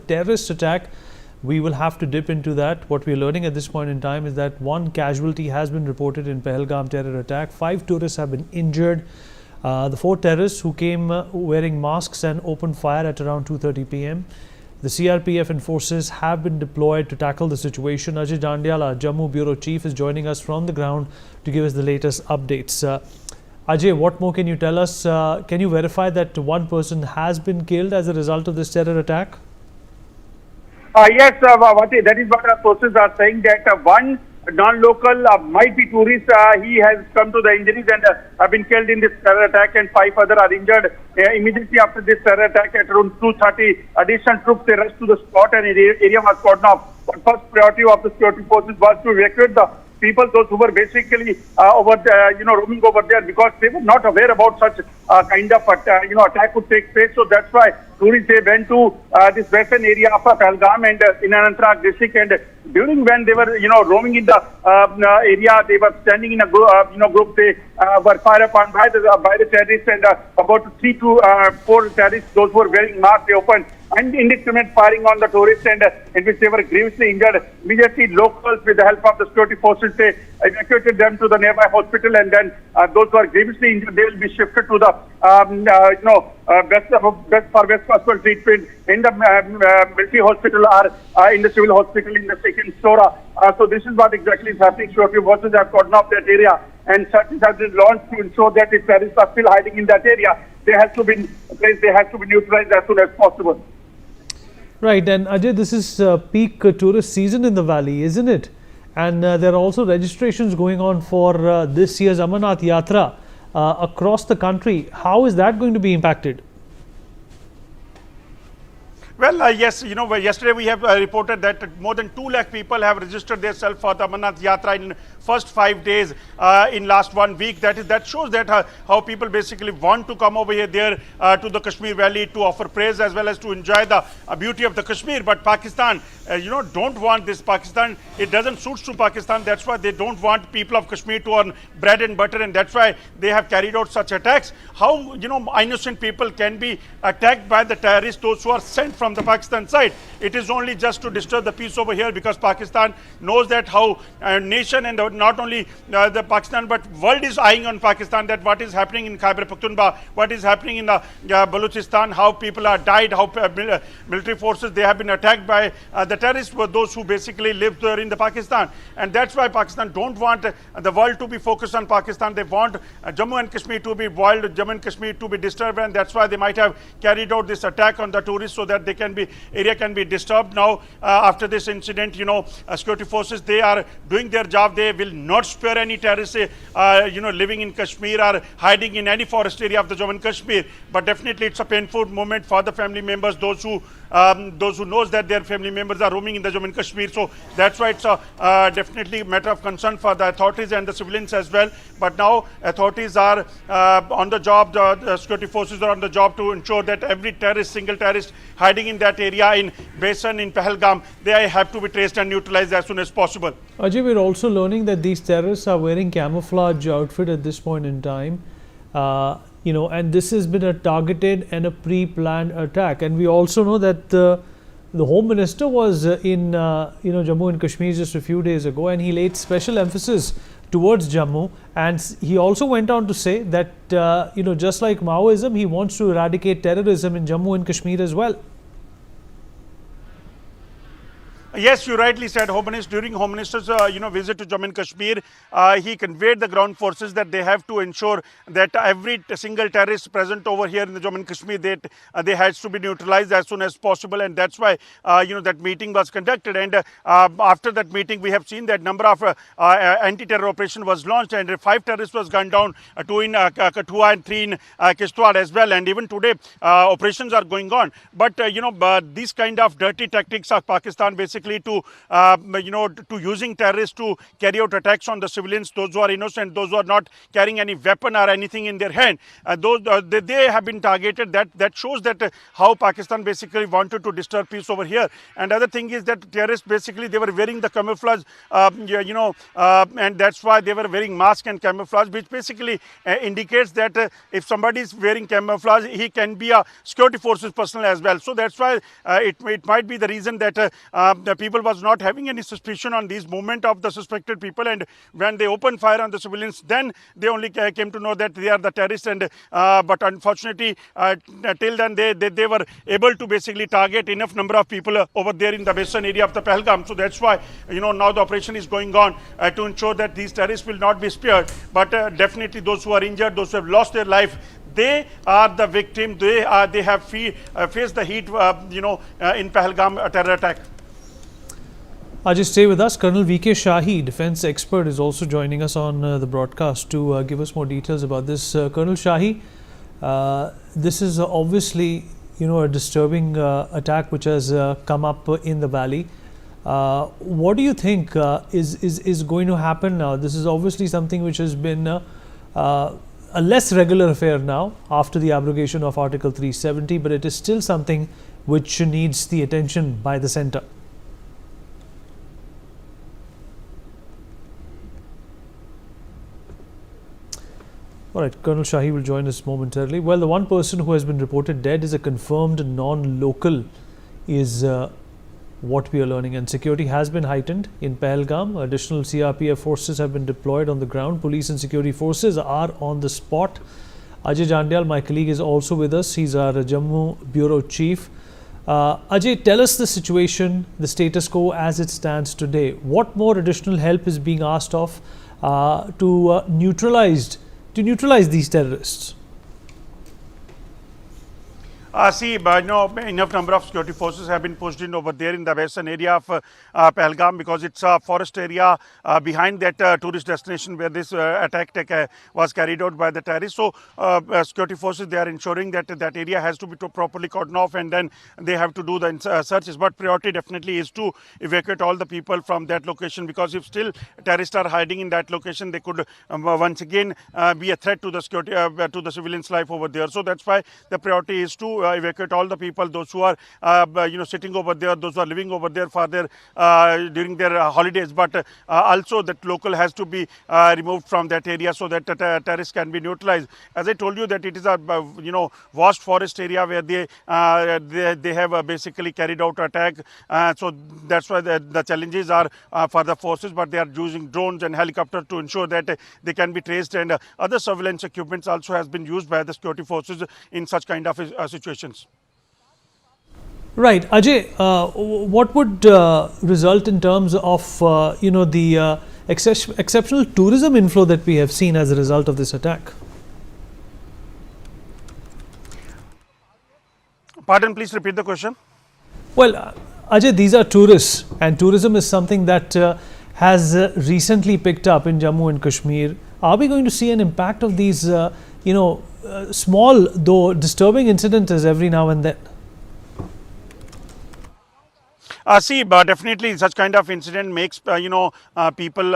terrorist attack. We will have to dip into that. What we are learning at this point in time is that one casualty has been reported in Pahalgam terror attack. 5 tourists have been injured. The 4 terrorists who came wearing masks and opened fire at around 2:30 p.m. The CRPF and forces have been deployed to tackle the situation. Ajay Dandiala, Jammu Bureau Chief, is joining us from the ground to give us the latest updates. Ajay, what more can you tell us? Can you verify that one person has been killed as a result of this terror attack? Yes, Vati, that is what our sources are saying, that one non-local might be tourist. He has come to the injuries and have been killed in this terror attack, and 5 others are injured. Immediately after this terror attack at around 2:30, additional troops they rushed to the spot and area was cordoned off. But first priority of the security forces was to evacuate the people, those who were basically over there, roaming over there, because they were not aware about such kind of attack would take place. So that's why tourists they went to this western area of Pahalgam and in Amarnath district, and during when they were roaming in the area, they were standing in a group. They were fired upon by the terrorists, and about 3 to 4 terrorists, those who were wearing masks, they opened and indiscriminate firing on the tourists, and in which they were grievously injured. Immediately, locals, with the help of the security forces, they evacuated them to the nearby hospital, and then those who are grievously injured, they will be shifted to the best possible treatment in the military hospital or in the civil hospital in the second floor. So this is what exactly is happening. Security forces have cordoned off that area, and searches have been launched to ensure that if terrorists are still hiding in that area, they have to be neutralized as soon as possible. Right, and Ajay, this is peak tourist season in the valley, isn't it? And there are also registrations going on for this year's Amarnath Yatra across the country. How is that going to be impacted? Well, yes, yesterday we have reported that more than 2 lakh people have registered themselves for the Amarnath Yatra in first 5 days in last 1 week. That shows that how people basically want to come over here there to the Kashmir Valley to offer praise as well as to enjoy the beauty of the Kashmir. But Pakistan, don't want this. Pakistan, it doesn't suit to Pakistan. That's why they don't want people of Kashmir to earn bread and butter, and that's why they have carried out such attacks. How innocent people can be attacked by the terrorists, those who are sent from the Pakistan side? It is only just to disturb the peace over here, because Pakistan knows that how nation and not only the Pakistan but world is eyeing on Pakistan, that what is happening in Khyber Pakhtunkhwa, what is happening in the Balochistan, how people are died, how military forces they have been attacked by the terrorists were those who basically live there in the Pakistan. And that's why Pakistan don't want the world to be focused on Pakistan. They want Jammu and Kashmir to be boiled, Jammu and Kashmir to be disturbed, and that's why they might have carried out this attack on the tourists so that area can be disturbed. Now after this incident, security forces, they are doing their job. They will not spare any terrorists living in Kashmir or hiding in any forest area of the Jammu and Kashmir. But definitely it's a painful moment for the family members, those who knows that their family members are roaming in the Jammu and Kashmir. So that's why it's definitely a matter of concern for the authorities and the civilians as well. But now authorities are on the job, the security forces are on the job to ensure that every single terrorist hiding in that area in Basin, in Pahalgam, they have to be traced and neutralized as soon as possible. Ajay, we're also learning that these terrorists are wearing camouflage outfit at this point in time. And this has been a targeted and a pre-planned attack. And we also know that the Home Minister was in Jammu and Kashmir just a few days ago, and he laid special emphasis towards Jammu, and he also went on to say that just like Maoism, he wants to eradicate terrorism in Jammu and Kashmir as well. Yes, you rightly said. During Home Minister's visit to Jammu and Kashmir, he conveyed the ground forces that they have to ensure that every single terrorist present over here in the Jammu and Kashmir, they has to be neutralized as soon as possible, and that's why that meeting was conducted. And after that meeting, we have seen that number of anti-terror operation was launched, and 5 terrorists was gunned down, 2 in Kathua and 3 in Kishtwar as well. And even today, operations are going on. But these kind of dirty tactics of Pakistan basically basically to to using terrorists to carry out attacks on the civilians, those who are innocent, those who are not carrying any weapon or anything in their hand. They have been targeted. That shows that how Pakistan basically wanted to disturb peace over here. And other thing is that terrorists basically they were wearing the camouflage, and that's why they were wearing mask and camouflage, which basically indicates that if somebody is wearing camouflage, he can be a security forces personnel as well. So that's why it might be the reason that the people was not having any suspicion on these movement of the suspected people, and when they opened fire on the civilians, then they only came to know that they are the terrorists. And but unfortunately, till then they were able to basically target enough number of people over there in the western area of the Pahalgam. So that's why now the operation is going on to ensure that these terrorists will not be spared. But definitely those who are injured, those who have lost their life, they are the victim. They have faced the heat in Pahalgam terror attack. Just stay with us. Colonel Vik Shahi, defense expert, is also joining us on the broadcast to give us more details about this. Colonel Shahi, this is obviously a disturbing attack which has come up in the valley. What do you think is going to happen now? This is obviously something which has been a less regular affair now after the abrogation of Article 370, but it is still something which needs the attention by the centre. All right, Colonel Shahi will join us momentarily. Well, the one person who has been reported dead is a confirmed non-local, is what we are learning, and security has been heightened in Pahalgam. Additional CRPF forces have been deployed on the ground. Police and security forces are on the spot. Ajay Jandyal, my colleague, is also with us. He's our Jammu Bureau Chief. Ajay, tell us the situation, the status quo as it stands today. What more additional help is being asked of to neutralize these terrorists? Enough number of security forces have been pushed in over there in the western area of Pahalgam, because it's a forest area behind that tourist destination where this attack was carried out by the terrorists. So security forces, they are ensuring that that area has to be properly cordoned off, and then they have to do the searches. But priority definitely is to evacuate all the people from that location, because if still terrorists are hiding in that location, they could once again be a threat to the security to the civilians' life over there. So that's why the priority is to evacuate all the people, those who are sitting over there, those who are living over there for their during their holidays. But also that local has to be removed from that area so that terrorists can be neutralized. As I told you, that it is a vast forest area where they have basically carried out attack. So that's why the challenges are for the forces, but they are using drones and helicopters to ensure that they can be traced, and other surveillance equipments also has been used by the security forces in such kind of situations. Right, Ajay, what would result in terms of the exceptional tourism inflow that we have seen as a result of this attack? Pardon, please repeat the question. Well, Ajay, these are tourists, and tourism is something that has recently picked up in Jammu and Kashmir. Are we going to see an impact of these, small though disturbing incidents every now and then? But definitely such kind of incident makes people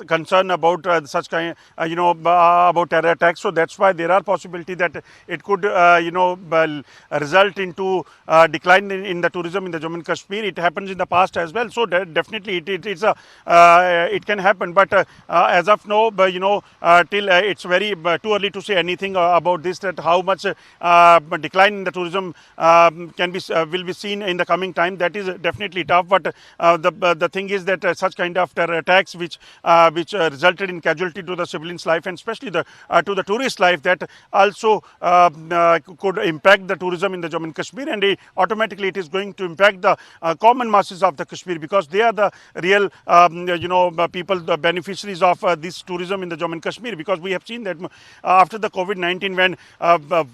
concerned about such kind about terror attacks. So that's why there are possibility that it could result into decline in the tourism in the Jammu and Kashmir. It happens in the past as well. So definitely it can happen. But as of now, till it's very too early to say anything about this. That how much decline in the tourism will be seen in the coming time. That is definitely tough, but the thing is that such kind of terror attacks which resulted in casualty to the civilians' life, and especially to the tourist life, that also could impact the tourism in the Jammu and Kashmir, and automatically it is going to impact the common masses of the Kashmir, because they are the real people, the beneficiaries of this tourism in the Jammu and Kashmir. Because we have seen that after the COVID-19, when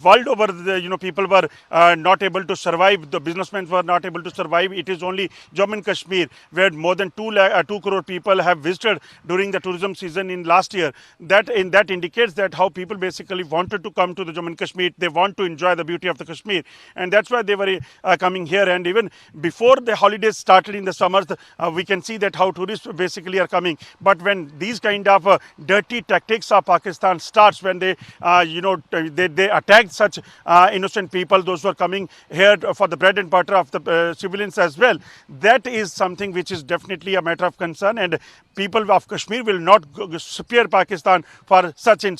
world over people were not able to survive, the businessmen were not able to survive, it is only especially Jammu and Kashmir, where more than 2 crore people have visited during the tourism season in last year. That indicates that how people basically wanted to come to the Jammu and Kashmir. They want to enjoy the beauty of the Kashmir, and that's why they were coming here. And even before the holidays started in the summers, we can see that how tourists basically are coming. But when these kind of dirty tactics of Pakistan starts, when they they attack such innocent people, those who are coming here for the bread and butter of the civilians as well, that is something which is definitely a matter of concern, and people of Kashmir will not spare Pakistan for such incidents.